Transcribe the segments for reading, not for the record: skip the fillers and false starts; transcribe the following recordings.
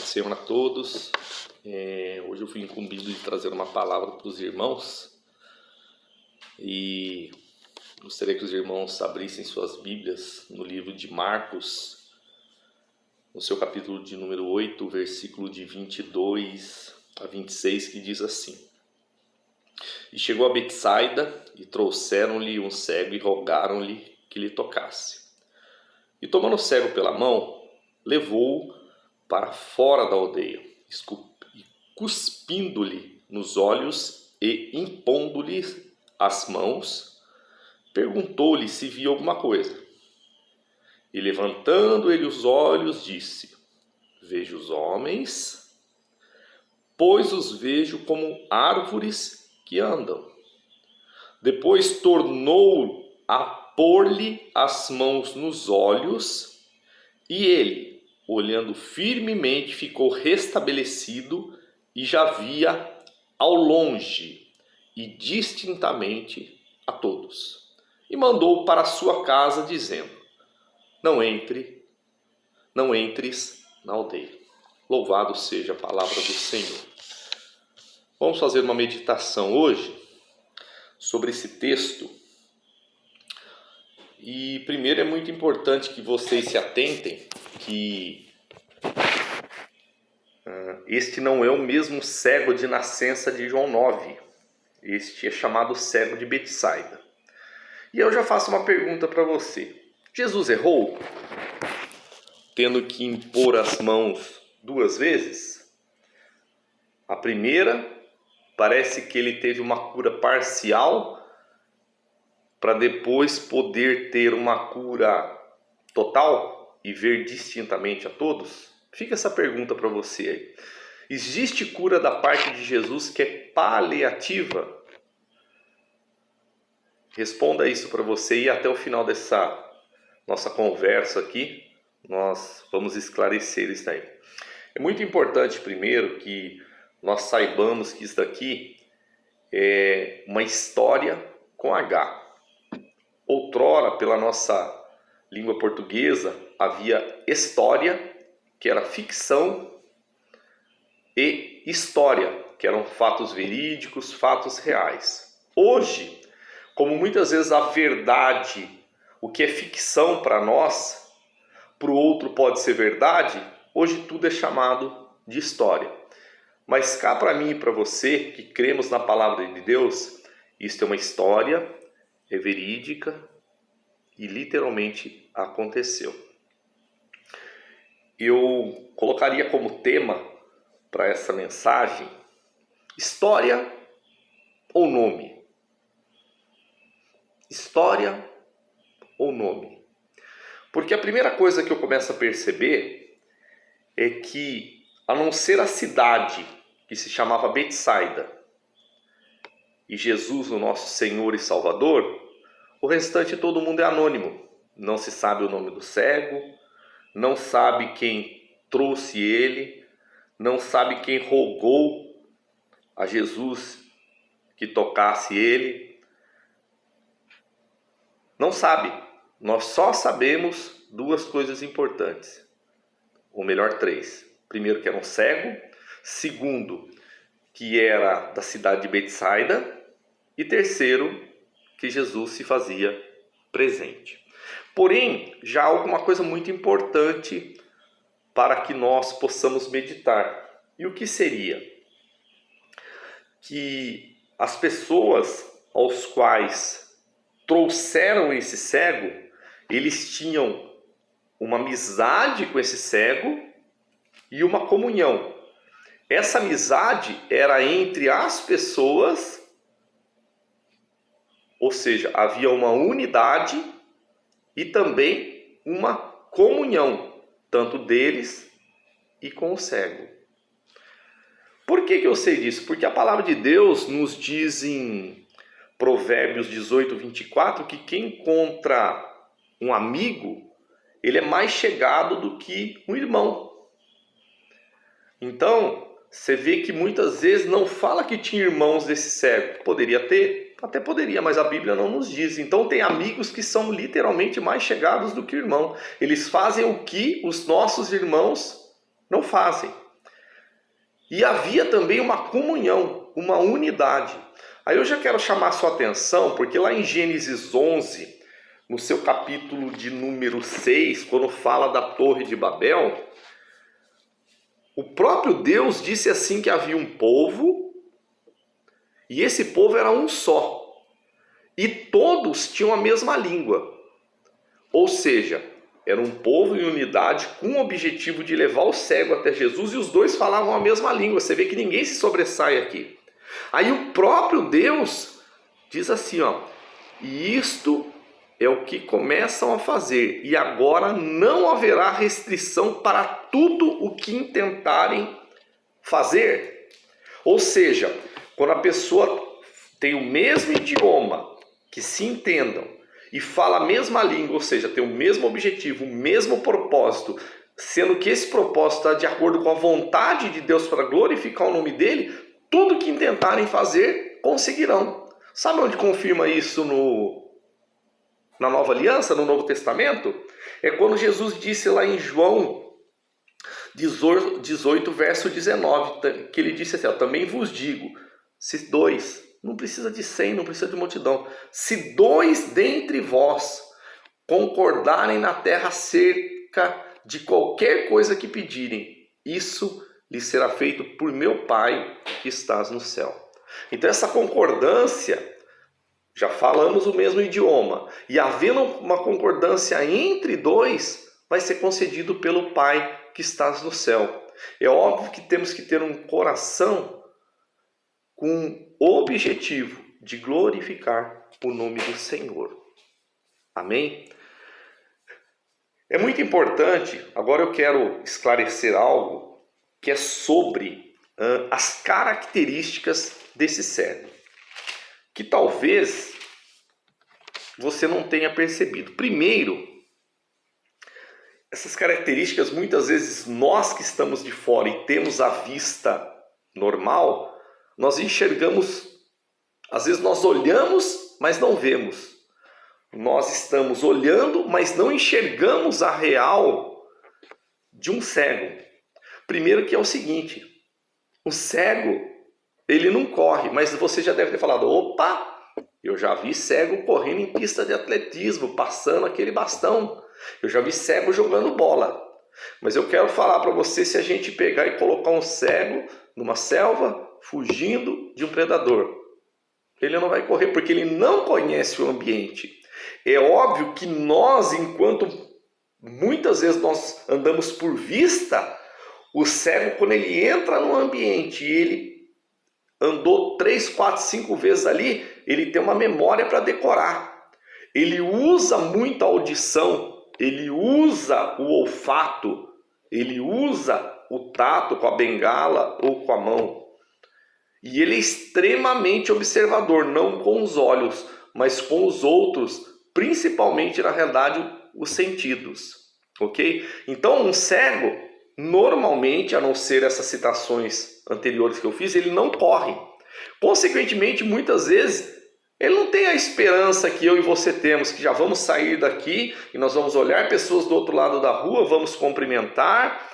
Senhor a todos. Hoje eu fui incumbido de trazer uma palavra para os irmãos e gostaria que os irmãos abrissem suas Bíblias no livro de Marcos, no seu capítulo de número 8, versículo de 22 a 26, que diz assim: E chegou a Betsaida e trouxeram-lhe um cego e rogaram-lhe que lhe tocasse. E tomando o cego pela mão, levou-o para fora da aldeia, e cuspindo-lhe nos olhos e impondo-lhe as mãos, perguntou-lhe se via alguma coisa. E levantando ele os olhos, disse: Vejo os homens, pois os vejo como árvores que andam. Depois tornou a pôr-lhe as mãos nos olhos, e ele, olhando firmemente, ficou restabelecido e já via ao longe e distintamente a todos. E mandou para sua casa, dizendo: Não entres na aldeia. Louvado seja a palavra do Senhor. Vamos fazer uma meditação hoje sobre esse texto. E primeiro é muito importante que vocês se atentem que este não é o mesmo cego de nascença de João 9. Este é chamado cego de Betsaida. E eu já faço uma pergunta para você. Jesus errou tendo que impor as mãos duas vezes? A primeira, parece que ele teve uma cura parcial para depois poder ter uma cura total e ver distintamente a todos? Fica essa pergunta para você aí. Existe cura da parte de Jesus que é paliativa? Responda isso para você e até o final dessa nossa conversa aqui, nós vamos esclarecer isso aí. É muito importante, primeiro, que nós saibamos que isso daqui é uma história com H. Outrora, pela nossa língua portuguesa, havia história, que era ficção, e história, que eram fatos verídicos, fatos reais. Hoje, como muitas vezes a verdade, o que é ficção para nós, para o outro pode ser verdade, hoje tudo é chamado de história. Mas cá para mim e para você, que cremos na palavra de Deus, isto é uma história, é verídica e literalmente aconteceu. Eu colocaria como tema para essa mensagem: história ou nome? História ou nome? Porque a primeira coisa que eu começo a perceber é que, a não ser a cidade que se chamava Betsaida e Jesus, o nosso Senhor e Salvador, o restante todo mundo é anônimo. Não se sabe o nome do cego, não sabe quem trouxe ele, não sabe quem rogou a Jesus que tocasse ele. Não sabe. Nós só sabemos duas coisas importantes. Ou melhor, três. Primeiro, que era um cego. Segundo, que era da cidade de Betsaida. E terceiro, que Jesus se fazia presente. Porém, já há alguma coisa muito importante para que nós possamos meditar. E o que seria? Que as pessoas aos quais trouxeram esse cego, eles tinham uma amizade com esse cego e uma comunhão. Essa amizade era entre as pessoas, ou seja, havia uma unidade e também uma comunhão, tanto deles e com o cego. Por que eu sei disso? Porque a palavra de Deus nos diz em Provérbios 18, 24, que quem encontra um amigo, ele é mais chegado do que um irmão. Então, você vê que muitas vezes não fala que tinha irmãos desse cego. Poderia ter? Até poderia, mas a Bíblia não nos diz. Então tem amigos que são literalmente mais chegados do que o irmão. Eles fazem o que os nossos irmãos não fazem. E havia também uma comunhão, uma unidade. Aí eu já quero chamar a sua atenção, porque lá em Gênesis 11, no seu capítulo de número 6, quando fala da Torre de Babel, o próprio Deus disse assim que havia um povo, e esse povo era um só. E todos tinham a mesma língua. Ou seja, era um povo em unidade com o objetivo de levar o cego até Jesus, e os dois falavam a mesma língua. Você vê que ninguém se sobressai aqui. Aí o próprio Deus diz assim, ó: e isto é o que começam a fazer, e agora não haverá restrição para tudo o que intentarem fazer. Ou seja, quando a pessoa tem o mesmo idioma, que se entendam, e fala a mesma língua, ou seja, tem o mesmo objetivo, o mesmo propósito, sendo que esse propósito está de acordo com a vontade de Deus para glorificar o nome dele, tudo que intentarem fazer, conseguirão. Sabe onde confirma isso na Nova Aliança, no Novo Testamento? É quando Jesus disse lá em João 18, verso 19, que ele disse assim, ó: também vos digo, se dois, não precisa de 100, não precisa de multidão, se dois dentre vós concordarem na terra acerca de qualquer coisa que pedirem, isso lhe será feito por meu Pai que estás no céu. Então essa concordância, já falamos o mesmo idioma, e havendo uma concordância entre dois, vai ser concedido pelo Pai que estás no céu. É óbvio que temos que ter um coração com o objetivo de glorificar o nome do Senhor. Amém? É muito importante, agora eu quero esclarecer algo que é sobre as características desse cego, que talvez você não tenha percebido. Primeiro, essas características, muitas vezes nós que estamos de fora e temos a vista normal, nós enxergamos, às vezes nós olhamos, mas não vemos. Nós estamos olhando, mas não enxergamos a real de um cego. Primeiro que é o seguinte, o cego, ele não corre, mas você já deve ter falado, opa, eu já vi cego correndo em pista de atletismo, passando aquele bastão. Eu já vi cego jogando bola. Mas eu quero falar para você, se a gente pegar e colocar um cego numa selva, fugindo de um predador, ele não vai correr, porque ele não conhece o ambiente. É óbvio que nós, enquanto muitas vezes nós andamos por vista, o cego, quando ele entra no ambiente e ele andou 3, 4, 5 vezes ali, ele tem uma memória para decorar. Ele usa muito a audição, ele usa o olfato, ele usa o tato com a bengala ou com a mão. E ele é extremamente observador, não com os olhos, mas com os outros, principalmente, na realidade, os sentidos. Ok? Então, um cego, normalmente, a não ser essas citações anteriores que eu fiz, ele não corre. Consequentemente, muitas vezes, ele não tem a esperança que eu e você temos, que já vamos sair daqui e nós vamos olhar pessoas do outro lado da rua, vamos cumprimentar,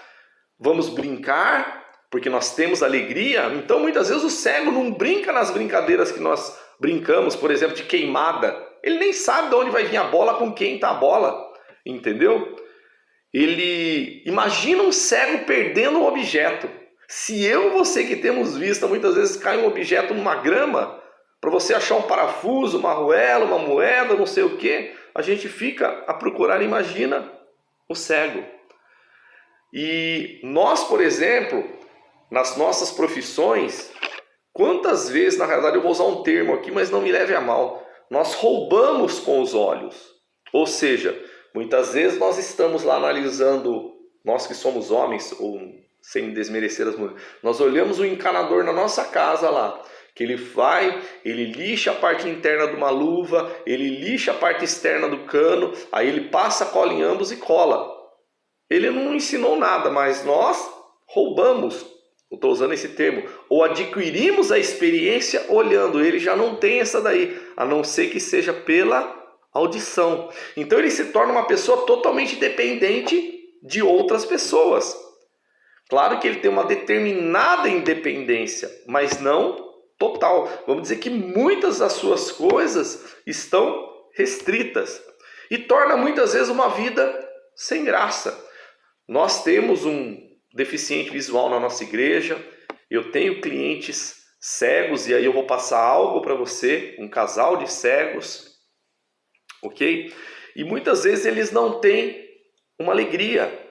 vamos brincar, porque nós temos alegria. Então, muitas vezes, o cego não brinca nas brincadeiras que nós brincamos, por exemplo, de queimada. Ele nem sabe de onde vai vir a bola, com quem está a bola, entendeu? Ele imagina um cego perdendo um objeto. Se eu e você que temos vista, muitas vezes cai um objeto numa grama, para você achar um parafuso, uma arruela, uma moeda, não sei o que, a gente fica a procurar, imagina o cego. E nós, por exemplo, nas nossas profissões, quantas vezes, na realidade eu vou usar um termo aqui, mas não me leve a mal, nós roubamos com os olhos. Ou seja, muitas vezes nós estamos lá analisando, nós que somos homens, ou sem desmerecer as mulheres, nós olhamos o encanador na nossa casa lá, que ele vai, ele lixa a parte interna de uma luva, ele lixa a parte externa do cano, aí ele passa a cola em ambos e cola. Ele não ensinou nada, mas nós roubamos, estou usando esse termo, ou adquirimos a experiência olhando. Ele já não tem essa daí, a não ser que seja pela audição. Então ele se torna uma pessoa totalmente dependente de outras pessoas. Claro que ele tem uma determinada independência, mas não total. Vamos dizer que muitas das suas coisas estão restritas e torna muitas vezes uma vida sem graça. Nós temos um deficiente visual na nossa igreja, eu tenho clientes cegos, e aí eu vou passar algo para você, um casal de cegos, ok? E muitas vezes eles não têm uma alegria.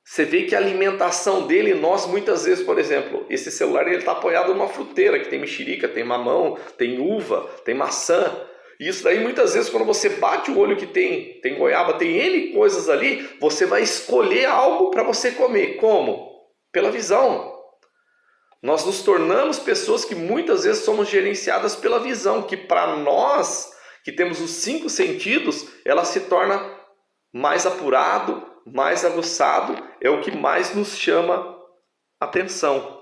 Você vê que a alimentação dele, nós muitas vezes, por exemplo, esse celular ele está apoiado numa fruteira, que tem mexerica, tem mamão, tem uva, tem maçã. E isso daí muitas vezes quando você bate o olho que tem goiaba, tem N coisas ali, você vai escolher algo para você comer. Como? Pela visão. Nós nos tornamos pessoas que muitas vezes somos gerenciadas pela visão, que para nós, que temos os 5 sentidos, ela se torna mais apurado, mais aguçado, é o que mais nos chama atenção.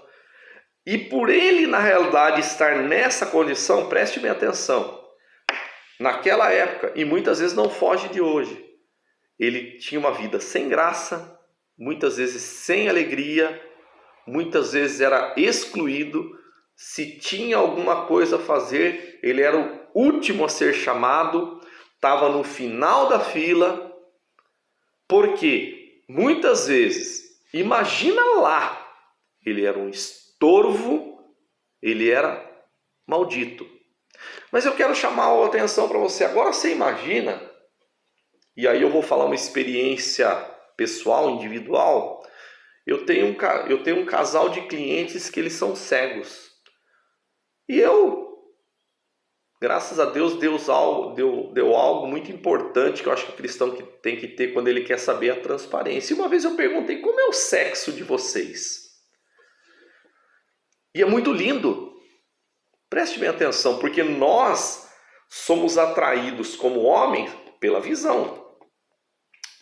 E por ele, na realidade, estar nessa condição, preste bem atenção, naquela época, e muitas vezes não foge de hoje, ele tinha uma vida sem graça, muitas vezes sem alegria, muitas vezes era excluído. Se tinha alguma coisa a fazer, ele era o último a ser chamado, estava no final da fila, porque muitas vezes, imagina lá, ele era um estorvo, ele era maldito. Mas eu quero chamar a atenção para você. Agora você imagina, e aí eu vou falar uma experiência pessoal, individual. Eu tenho um casal de clientes que eles são cegos. E graças a Deus, deu algo muito importante que eu acho que o cristão tem que ter quando ele quer saber a transparência. E uma vez eu perguntei, como é o sexo de vocês? E é muito lindo. Preste bem atenção, porque nós somos atraídos como homens pela visão.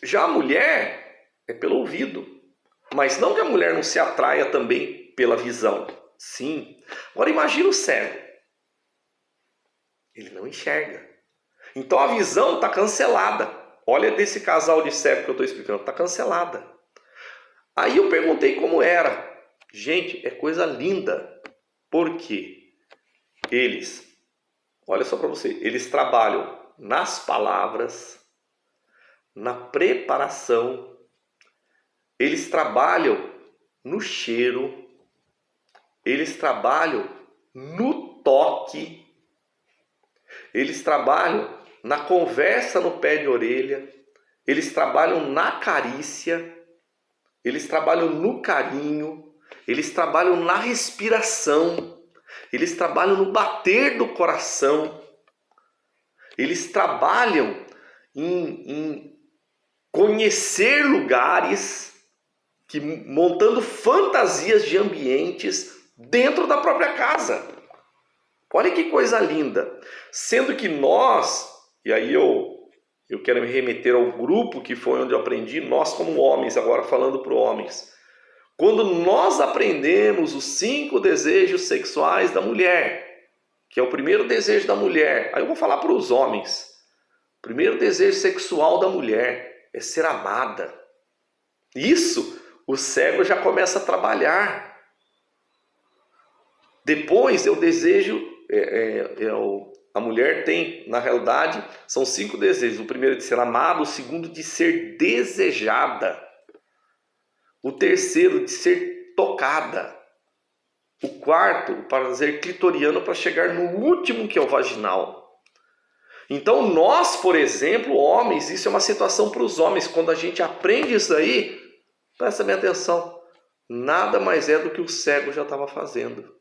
Já a mulher é pelo ouvido. Mas não que a mulher não se atraia também pela visão. Sim. Agora imagina o cego. Ele não enxerga. Então a visão está cancelada. Olha desse casal de cego que eu estou explicando. Está cancelada. Aí eu perguntei como era. Gente, é coisa linda. Por quê? Eles, olha só para você, eles trabalham nas palavras, na preparação, eles trabalham no cheiro, eles trabalham no toque, eles trabalham na conversa no pé de orelha, eles trabalham na carícia, eles trabalham no carinho, eles trabalham na respiração, eles trabalham no bater do coração, eles trabalham em conhecer lugares, montando fantasias de ambientes dentro da própria casa. Olha que coisa linda. Sendo que nós, e aí eu quero me remeter ao grupo que foi onde eu aprendi, nós como homens, agora falando para os homens. Quando nós aprendemos os 5 desejos sexuais da mulher, que é o primeiro desejo da mulher, aí eu vou falar para os homens. O primeiro desejo sexual da mulher é ser amada. Isso o cego já começa a trabalhar. Depois é o desejo, a mulher tem, na realidade, são 5 desejos. O primeiro é de ser amado, o segundo de ser desejada. O terceiro, de ser tocada. O quarto, o prazer clitoriano para chegar no último, que é o vaginal. Então nós, por exemplo, homens, isso é uma situação para os homens. Quando a gente aprende isso aí, presta bem atenção. Nada mais é do que o cego já estava fazendo.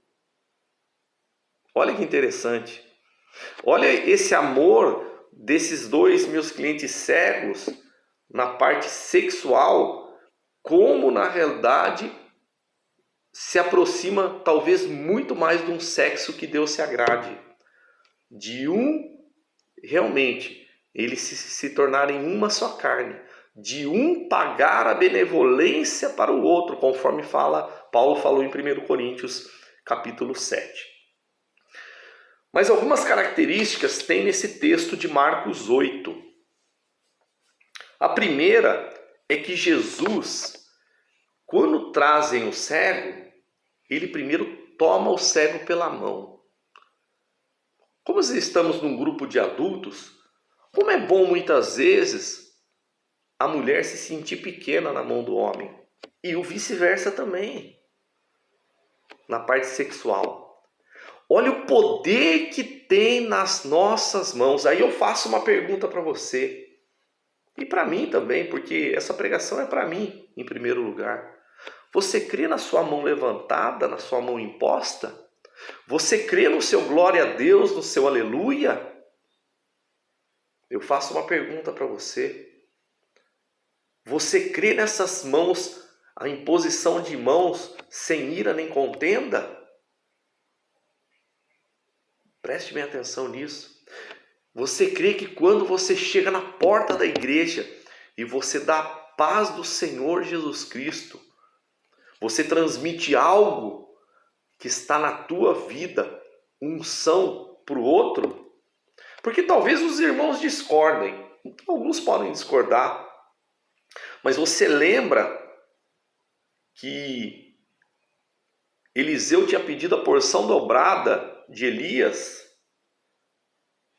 Olha que interessante. Olha esse amor desses 2 meus clientes cegos na parte sexual, como na realidade se aproxima talvez muito mais de um sexo que Deus se agrade. De realmente, eles se tornarem uma só carne. De pagar a benevolência para o outro, conforme Paulo falou em 1 Coríntios capítulo 7. Mas algumas características tem nesse texto de Marcos 8. A primeira é que Jesus, quando quando trazem o cego, ele primeiro toma o cego pela mão. Como estamos num grupo de adultos, como é bom muitas vezes a mulher se sentir pequena na mão do homem. E o vice-versa também, na parte sexual. Olha o poder que tem nas nossas mãos. Aí eu faço uma pergunta para você. E para mim também, porque essa pregação é para mim, em primeiro lugar. Você crê na sua mão levantada, na sua mão imposta? Você crê no seu glória a Deus, no seu aleluia? Eu faço uma pergunta para você. Você crê nessas mãos, a imposição de mãos, sem ira nem contenda? Preste bem atenção nisso. Você crê que quando você chega na porta da igreja e você dá a paz do Senhor Jesus Cristo, você transmite algo que está na tua vida, unção para o outro? Porque talvez os irmãos discordem, alguns podem discordar, mas você lembra que Eliseu tinha pedido a porção dobrada de Elias?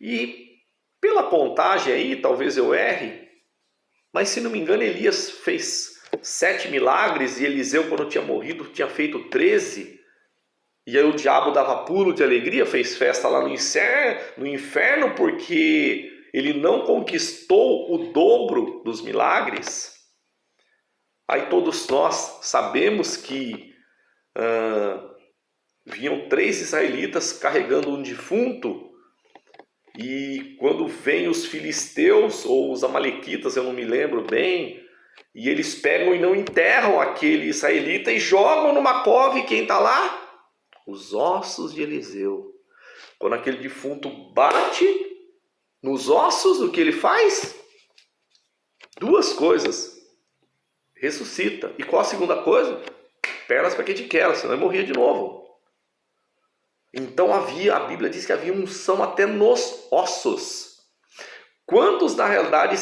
E pela contagem aí, talvez eu erre, mas se não me engano Elias fez 7 milagres e Eliseu, quando tinha morrido, tinha feito 13. E aí o diabo dava pulo de alegria, fez festa lá no inferno porque ele não conquistou o dobro dos milagres. Aí todos nós sabemos que vinham 3 israelitas carregando um defunto, e quando vêm os filisteus ou os amalequitas, eu não me lembro bem, e eles pegam e não enterram aquele israelita e jogam numa cova, e quem está lá? Os ossos de Eliseu. Quando aquele defunto bate nos ossos, o que ele faz? 2 coisas. Ressuscita. E qual a segunda coisa? Pernas para quem te quer, senão ele morria de novo. Então a Bíblia diz que havia unção até nos ossos. Quantos na realidade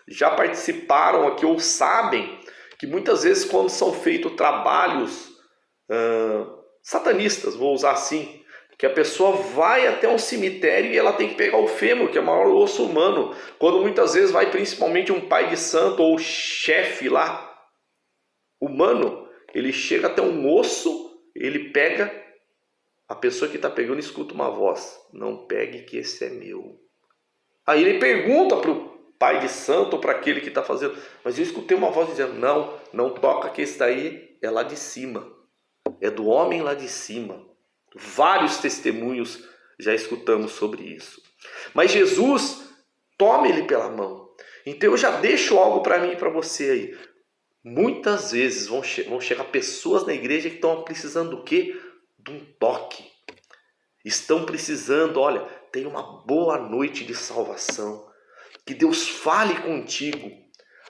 já participaram aqui ou sabem que muitas vezes quando são feitos trabalhos satanistas, vou usar assim, que a pessoa vai até um cemitério e ela tem que pegar o fêmur, que é o maior osso humano, quando muitas vezes vai principalmente um pai de santo ou chefe lá, humano, ele chega até um osso, ele pega, a pessoa que está pegando escuta uma voz: não pegue que esse é meu. Aí ele pergunta para o pai de santo ou para aquele que está fazendo: mas eu escutei uma voz dizendo, não toca que esse daí é lá de cima, é do homem lá de cima. Vários testemunhos já escutamos sobre isso. Mas Jesus toma ele pela mão. Então eu já deixo algo para mim e para você aí. Muitas vezes vão chegar pessoas na igreja que estão precisando do quê? De um toque. Estão precisando, olha, tem uma boa noite de salvação. Que Deus fale contigo.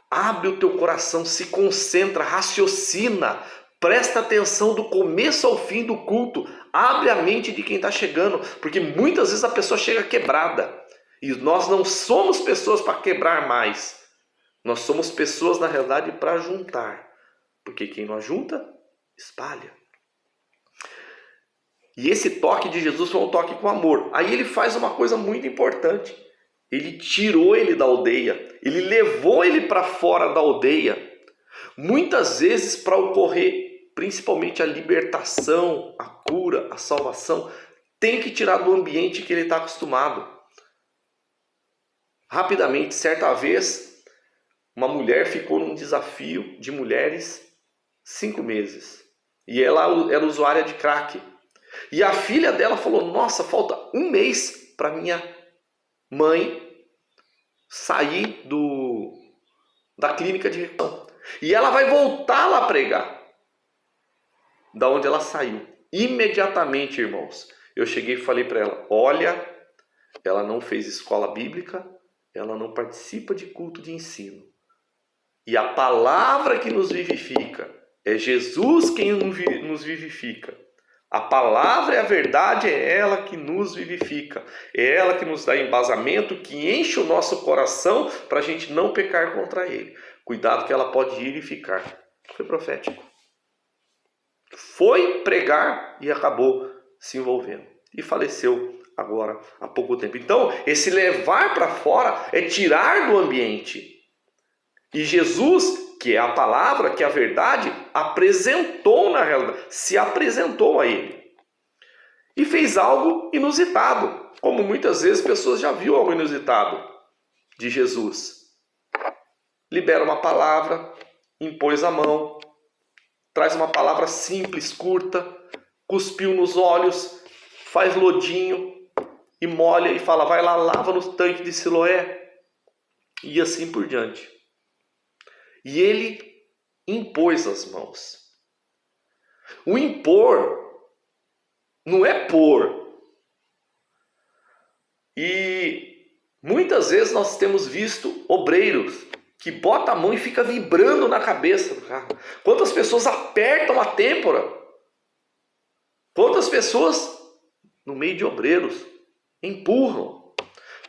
Abre o teu coração, se concentra, raciocina. Presta atenção do começo ao fim do culto. Abre a mente de quem está chegando. Porque muitas vezes a pessoa chega quebrada. E nós não somos pessoas para quebrar mais. Nós somos pessoas, na realidade, para juntar. Porque quem não junta, espalha. E esse toque de Jesus foi um toque com amor. Aí ele faz uma coisa muito importante. Ele tirou ele da aldeia. Ele levou ele para fora da aldeia. Muitas vezes para ocorrer, principalmente a libertação, a cura, a salvação, tem que tirar do ambiente que ele está acostumado. Rapidamente, certa vez, uma mulher ficou num desafio de mulheres 5 meses. E ela era usuária de crack. E a filha dela falou: nossa, falta 1 mês para minha mãe sair da clínica de recuperação. E ela vai voltar lá pregar. Da onde ela saiu. Imediatamente, irmãos, eu cheguei e falei para ela: olha, ela não fez escola bíblica, ela não participa de culto de ensino. E a palavra que nos vivifica é Jesus quem nos vivifica. A palavra é a verdade, é ela que nos vivifica. É ela que nos dá embasamento, que enche o nosso coração para a gente não pecar contra ele. Cuidado que ela pode ir e ficar. Foi profético. foi pregar e acabou se envolvendo. E faleceu agora há pouco tempo. Então, esse levar para fora é tirar do ambiente. E Jesus, que é a palavra, que é a verdade, apresentou na realidade, se apresentou a ele. E fez algo inusitado, como muitas vezes pessoas já viram algo inusitado de Jesus. Libera uma palavra, impôs a mão, traz uma palavra simples, curta, cuspiu nos olhos, faz lodinho e molha e fala, vai lá, lava no tanque de Siloé. E assim por diante. E ele impôs as mãos. O impor não é pôr. E muitas vezes nós temos visto obreiros que botam a mão e fica vibrando na cabeça do cara. Quantas pessoas apertam a têmpora? Quantas pessoas, no meio de obreiros, empurram?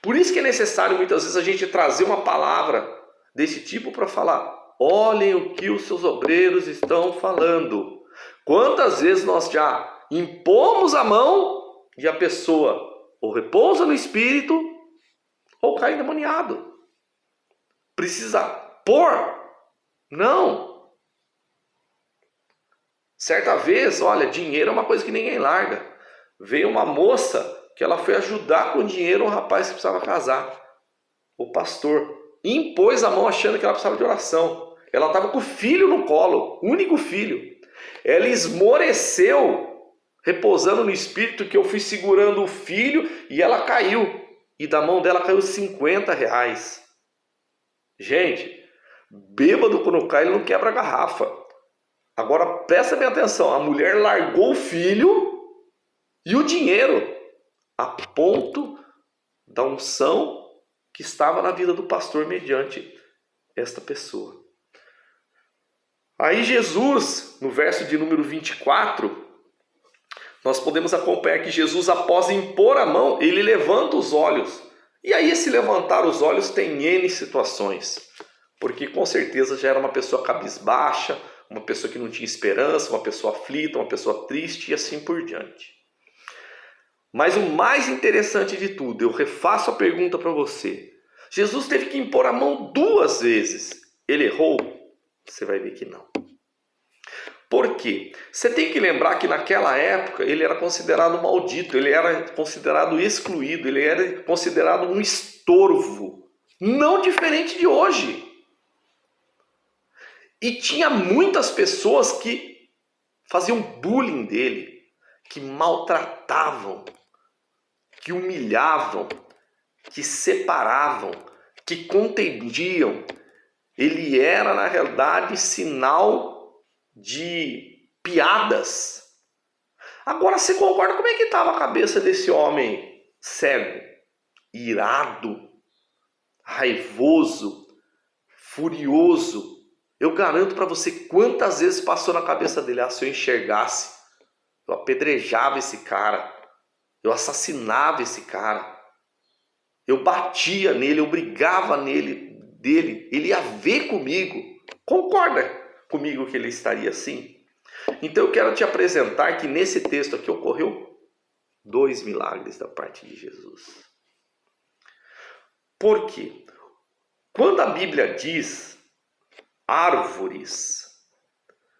Por isso que é necessário muitas vezes a gente trazer uma palavra desse tipo para falar. Olhem o que os seus obreiros estão falando. Quantas vezes nós já impomos a mão e a pessoa ou repousa no espírito ou cai endemoniado. Precisa pôr? Não. Certa vez, olha, dinheiro é uma coisa que ninguém larga. Veio uma moça que ela foi ajudar com dinheiro um rapaz que precisava casar. O pastor impôs a mão achando que ela precisava de oração. Ela estava com o filho no colo, único filho. Ela esmoreceu, repousando no espírito, que eu fui segurando o filho e ela caiu. E da mão dela caiu R$50. Gente, bêbado quando cai, ele não quebra a garrafa. Agora presta bem atenção, a mulher largou o filho e o dinheiro a ponto da unção que estava na vida do pastor mediante esta pessoa. Aí Jesus, no verso de número 24, nós podemos acompanhar que Jesus, após impor a mão, ele levanta os olhos. E aí esse levantar os olhos tem N situações. Porque com certeza já era uma pessoa cabisbaixa, uma pessoa que não tinha esperança, uma pessoa aflita, uma pessoa triste e assim por diante. Mas o mais interessante de tudo, eu refaço a pergunta para você. Jesus teve que impor a mão 2 vezes. Ele errou? Você vai ver que não. Por quê? Você tem que lembrar que naquela época ele era considerado maldito, ele era considerado excluído, ele era considerado um estorvo. Não diferente de hoje. E tinha muitas pessoas que faziam bullying dele, que maltratavam, que humilhavam, que separavam, que contendiam. Ele era, na realidade, sinal de piadas. Agora, você concorda como é que estava a cabeça desse homem cego, irado, raivoso, furioso? Eu garanto para você quantas vezes passou na cabeça dele, se eu enxergasse, eu apedrejava esse cara, eu assassinava esse cara, eu batia nele, eu brigava dele, ele ia ver comigo. Concorda comigo que ele estaria assim? Então eu quero te apresentar que nesse texto aqui ocorreu 2 milagres da parte de Jesus. Por quê? Quando a Bíblia diz árvores,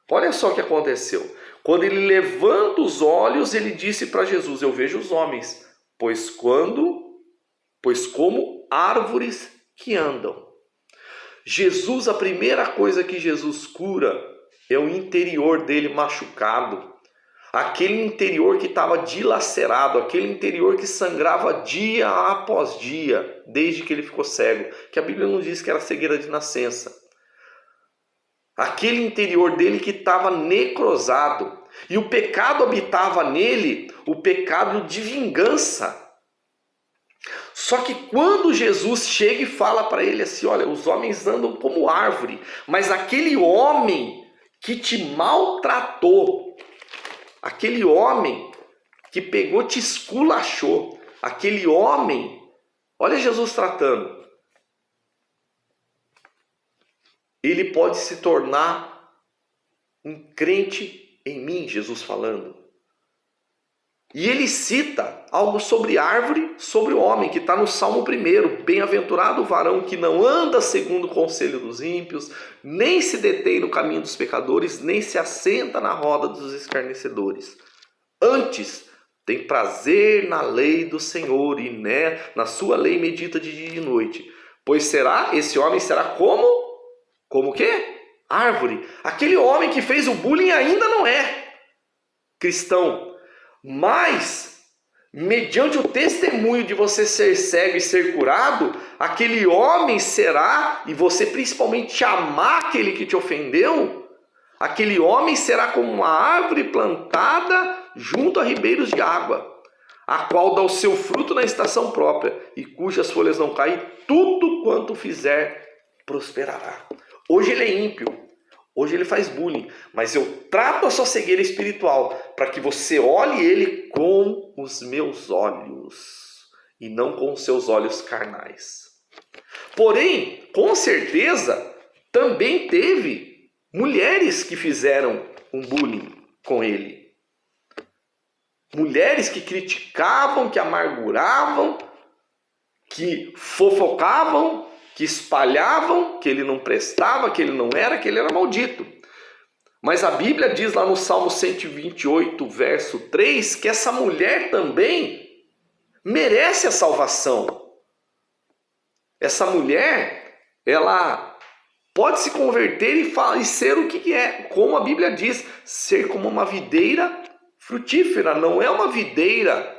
olha só o que aconteceu. Quando ele levanta os olhos, ele disse para Jesus, eu vejo os homens, pois como árvores que andam. Jesus, a primeira coisa que Jesus cura é o interior dele machucado. Aquele interior que estava dilacerado, aquele interior que sangrava dia após dia, desde que ele ficou cego. Que a Bíblia não diz que era cegueira de nascença. Aquele interior dele que estava necrosado. E o pecado habitava nele, o pecado de vingança. Só que quando Jesus chega e fala para ele assim, olha, os homens andam como árvore, mas aquele homem que te maltratou, aquele homem que pegou, te esculachou, aquele homem, olha Jesus tratando, ele pode se tornar um crente em mim, Jesus falando. E ele cita algo sobre árvore, sobre o homem, que está no Salmo 1. Bem-aventurado o varão que não anda segundo o conselho dos ímpios, nem se detém no caminho dos pecadores, nem se assenta na roda dos escarnecedores. Antes, tem prazer na lei do Senhor, e na sua lei medita de dia e de noite. Pois esse homem será como o quê? Árvore. Aquele homem que fez o bullying ainda não é cristão. Mas, mediante o testemunho de você ser cego e ser curado, aquele homem será, e você principalmente amar aquele que te ofendeu, aquele homem será como uma árvore plantada junto a ribeiros de água, a qual dá o seu fruto na estação própria, e cujas folhas não caem, tudo quanto fizer prosperará. Hoje ele é ímpio. Hoje ele faz bullying, mas eu trato a sua cegueira espiritual para que você olhe ele com os meus olhos e não com os seus olhos carnais. Porém, com certeza, também teve mulheres que fizeram um bullying com ele. Mulheres que criticavam, que amarguravam, que fofocavam, que espalhavam que ele não prestava, que ele não era, que ele era maldito. Mas a Bíblia diz lá no Salmo 128, verso 3, que essa mulher também merece a salvação. Essa mulher, ela pode se converter e ser o que é, como a Bíblia diz, ser como uma videira frutífera, não é uma videira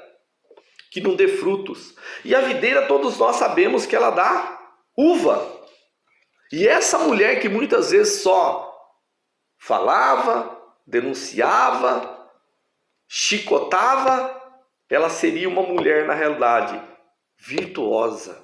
que não dê frutos. E a videira, todos nós sabemos que ela dá uva. E essa mulher que muitas vezes só falava, denunciava, chicotava, ela seria uma mulher, na realidade, virtuosa.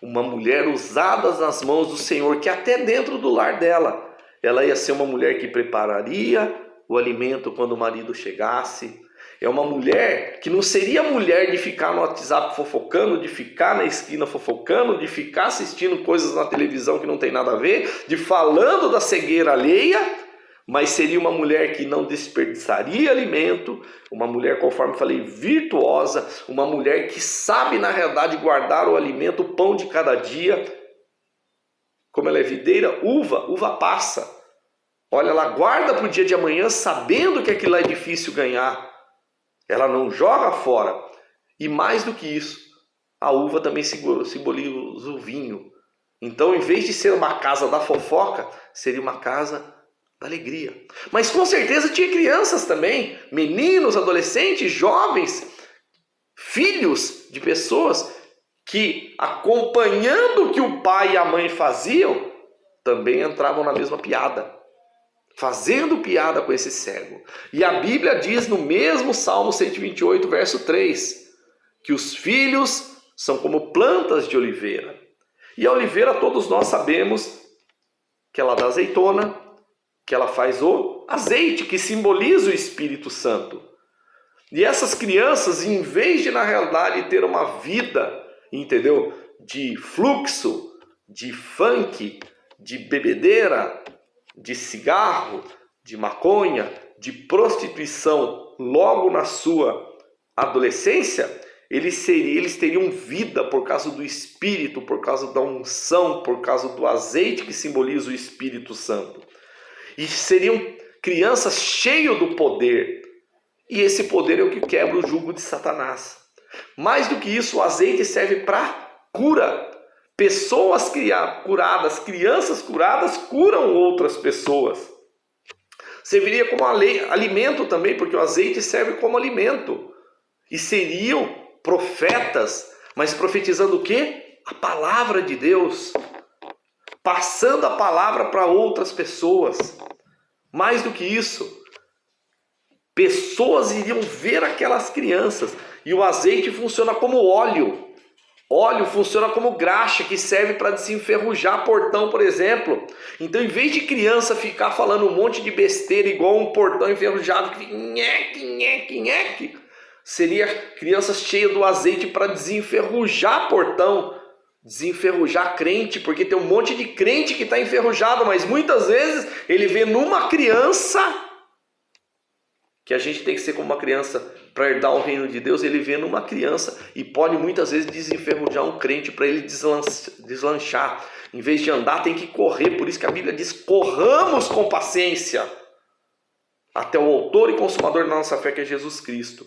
Uma mulher usada nas mãos do Senhor, que até dentro do lar dela, ela ia ser uma mulher que prepararia o alimento quando o marido chegasse. É uma mulher que não seria mulher de ficar no WhatsApp fofocando, de ficar na esquina fofocando, de ficar assistindo coisas na televisão que não tem nada a ver, de falando da cegueira alheia, mas seria uma mulher que não desperdiçaria alimento, uma mulher, conforme falei, virtuosa, uma mulher que sabe na realidade guardar o alimento, o pão de cada dia. Como ela é videira, uva passa. Olha, ela guarda para o dia de amanhã sabendo que aquilo é difícil ganhar. Ela não joga fora. E mais do que isso, a uva também simboliza o vinho. Então, em vez de ser uma casa da fofoca, seria uma casa da alegria. Mas com certeza tinha crianças também, meninos, adolescentes, jovens, filhos de pessoas que, acompanhando o que o pai e a mãe faziam, também entravam na mesma piada. Fazendo piada com esse cego. E a Bíblia diz no mesmo Salmo 128, verso 3, que os filhos são como plantas de oliveira. E a oliveira, todos nós sabemos que ela dá azeitona, que ela faz o azeite, que simboliza o Espírito Santo. E essas crianças, em vez de na realidade ter uma vida, entendeu, de fluxo, de funk, de bebedeira, de cigarro, de maconha, de prostituição logo na sua adolescência, eles teriam vida por causa do Espírito, por causa da unção, por causa do azeite que simboliza o Espírito Santo. E seriam crianças cheias do poder. E esse poder é o que quebra o jugo de Satanás. Mais do que isso, o azeite serve para cura. Pessoas curadas, crianças curadas, curam outras pessoas. Serviria como alimento também, porque o azeite serve como alimento. E seriam profetas, mas profetizando o quê? A palavra de Deus. Passando a palavra para outras pessoas. Mais do que isso, pessoas iriam ver aquelas crianças. E o azeite funciona como óleo. Óleo funciona como graxa, que serve para desenferrujar portão, por exemplo. Então, em vez de criança ficar falando um monte de besteira, igual um portão enferrujado, que fica nheque, nheque, nheque, seria criança cheia do azeite para desenferrujar portão, desenferrujar crente, porque tem um monte de crente que está enferrujado, mas muitas vezes ele vê numa criança que a gente tem que ser como uma criança para herdar o reino de Deus, ele vê numa criança e pode muitas vezes desenferrujar um crente para ele deslanchar. Em vez de andar, tem que correr. Por isso que a Bíblia diz: corramos com paciência até o autor e consumador da nossa fé, que é Jesus Cristo.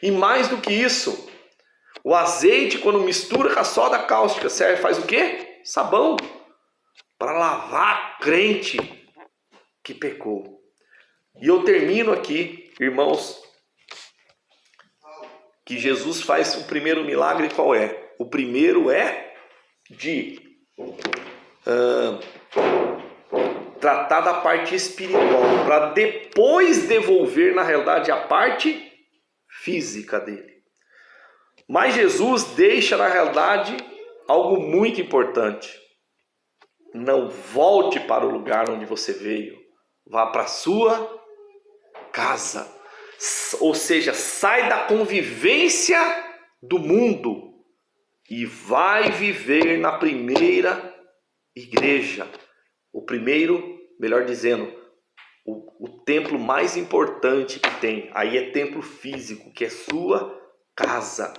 E mais do que isso, o azeite, quando mistura com a soda cáustica, serve, faz o quê? Sabão, para lavar crente que pecou. E eu termino aqui, irmãos, que Jesus faz o primeiro milagre. Qual é? O primeiro é de tratar da parte espiritual, para depois devolver, na realidade, a parte física dele. Mas Jesus deixa, na realidade, algo muito importante. Não volte para o lugar onde você veio. Vá para a sua casa. Ou seja, sai da convivência do mundo e vai viver na primeira igreja. O primeiro, melhor dizendo, o templo mais importante que tem. Aí é templo físico, que é sua casa.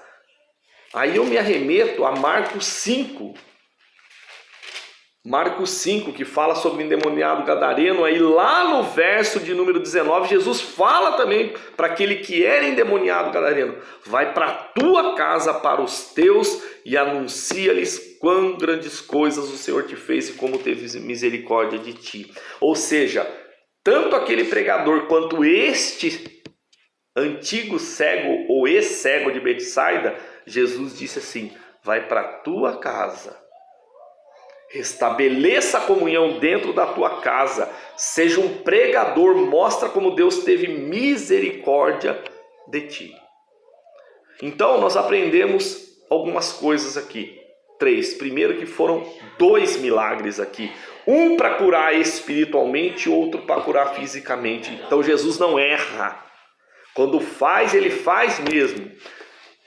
Aí eu me arremeto a Marcos 5. Marcos 5, que fala sobre o endemoniado gadareno. Aí lá no verso de número 19, Jesus fala também para aquele que era endemoniado gadareno: vai para a tua casa, para os teus, e anuncia-lhes quão grandes coisas o Senhor te fez e como teve misericórdia de ti. Ou seja, tanto aquele pregador quanto este antigo cego ou ex-cego de Betsaida, Jesus disse assim: vai para a tua casa, restabeleça a comunhão dentro da tua casa, seja um pregador, mostra como Deus teve misericórdia de ti. Então nós aprendemos algumas coisas aqui. 3. Primeiro, que foram 2 milagres aqui. Um para curar espiritualmente, outro para curar fisicamente. Então Jesus não erra. Quando faz, ele faz mesmo.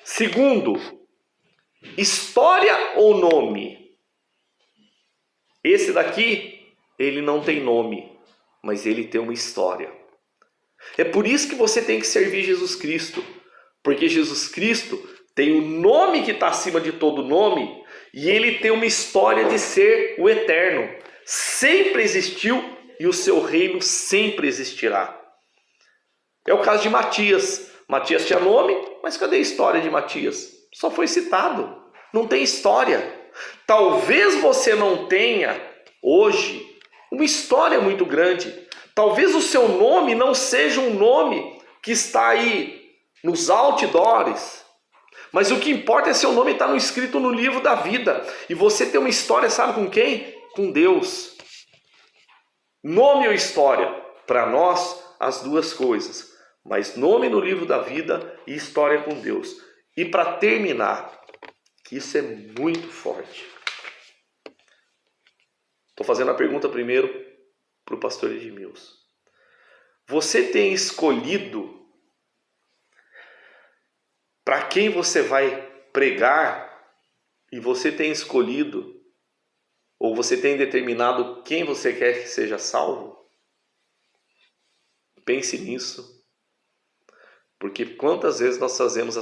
Segundo, história ou nome? Esse daqui, ele não tem nome, mas ele tem uma história. É por isso que você tem que servir Jesus Cristo. Porque Jesus Cristo tem o nome que está acima de todo nome, e ele tem uma história de ser o eterno. Sempre existiu e o seu reino sempre existirá. É o caso de Matias. Matias tinha nome, mas cadê a história de Matias? Só foi citado. Não tem história. Talvez você não tenha hoje uma história muito grande. Talvez o seu nome não seja um nome que está aí nos outdoors. Mas o que importa é seu nome estar escrito no livro da vida. E você tem uma história, sabe com quem? Com Deus. Nome ou história? Para nós, as duas coisas. Mas nome no livro da vida e história com Deus. E para terminar, que isso é muito forte. Estou fazendo a pergunta primeiro para o pastor Edmilson. Você tem escolhido para quem você vai pregar, e você tem escolhido, ou você tem determinado quem você quer que seja salvo? Pense nisso. Porque quantas vezes nós fazemos